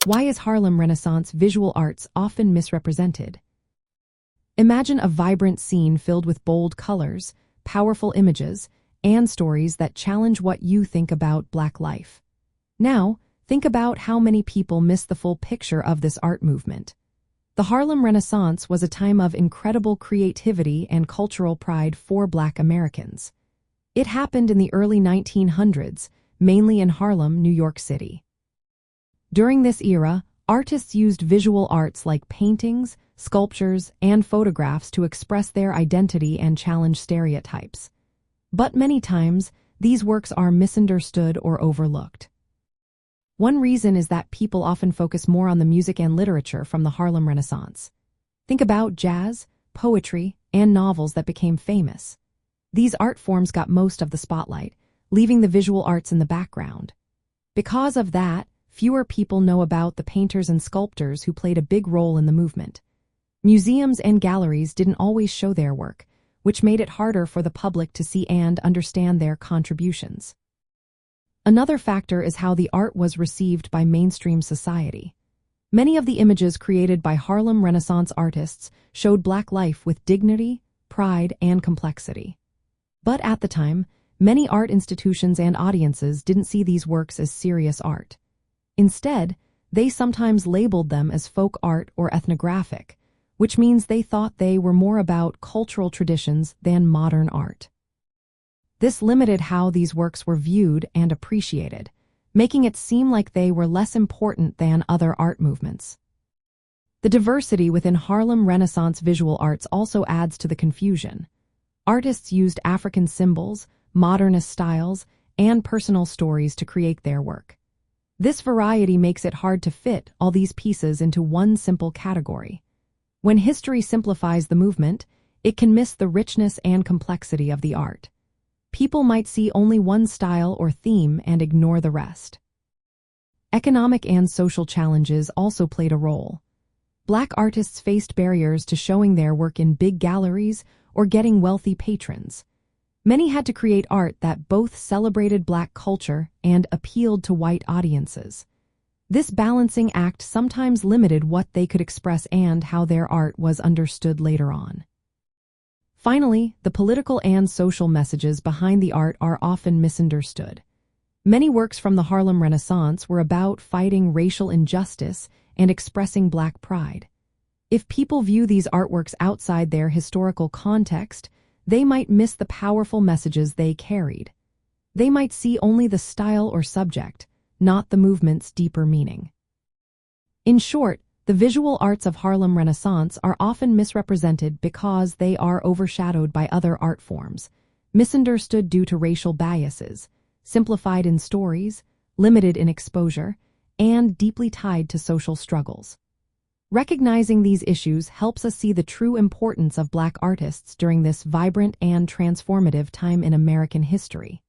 Why is Harlem Renaissance visual arts often misrepresented? Imagine a vibrant scene filled with bold colors, powerful images, and stories that challenge what you think about Black life. Now, think about how many people miss the full picture of this art movement. The Harlem Renaissance was a time of incredible creativity and cultural pride for Black Americans. It happened in the early 1900s, mainly in Harlem, New York City. During this era, artists used visual arts like paintings, sculptures, and photographs to express their identity and challenge stereotypes. But many times, these works are misunderstood or overlooked. One reason is that people often focus more on the music and literature from the Harlem Renaissance. Think about jazz, poetry, and novels that became famous. These art forms got most of the spotlight, leaving the visual arts in the background. Because of that, fewer people know about the painters and sculptors who played a big role in the movement. Museums and galleries didn't always show their work, which made it harder for the public to see and understand their contributions. Another factor is how the art was received by mainstream society. Many of the images created by Harlem Renaissance artists showed Black life with dignity, pride, and complexity. But at the time, many art institutions and audiences didn't see these works as serious art. Instead, they sometimes labeled them as folk art or ethnographic, which means they thought they were more about cultural traditions than modern art. This limited how these works were viewed and appreciated, making it seem like they were less important than other art movements. The diversity within Harlem Renaissance visual arts also adds to the confusion. Artists used African symbols, modernist styles, and personal stories to create their work. This variety makes it hard to fit all these pieces into one simple category. When history simplifies the movement, it can miss the richness and complexity of the art. People might see only one style or theme and ignore the rest. Economic and social challenges also played a role. Black artists faced barriers to showing their work in big galleries or getting wealthy patrons. Many had to create art that both celebrated Black culture and appealed to white audiences. This balancing act sometimes limited what they could express and how their art was understood later on. Finally, the political and social messages behind the art are often misunderstood. Many works from the Harlem Renaissance were about fighting racial injustice and expressing Black pride. If people view these artworks outside their historical context, they might miss the powerful messages they carried. They might see only the style or subject, not the movement's deeper meaning. In short, the visual arts of Harlem Renaissance are often misrepresented because they are overshadowed by other art forms, misunderstood due to racial biases, simplified in stories, limited in exposure, and deeply tied to social struggles. Recognizing these issues helps us see the true importance of Black artists during this vibrant and transformative time in American history.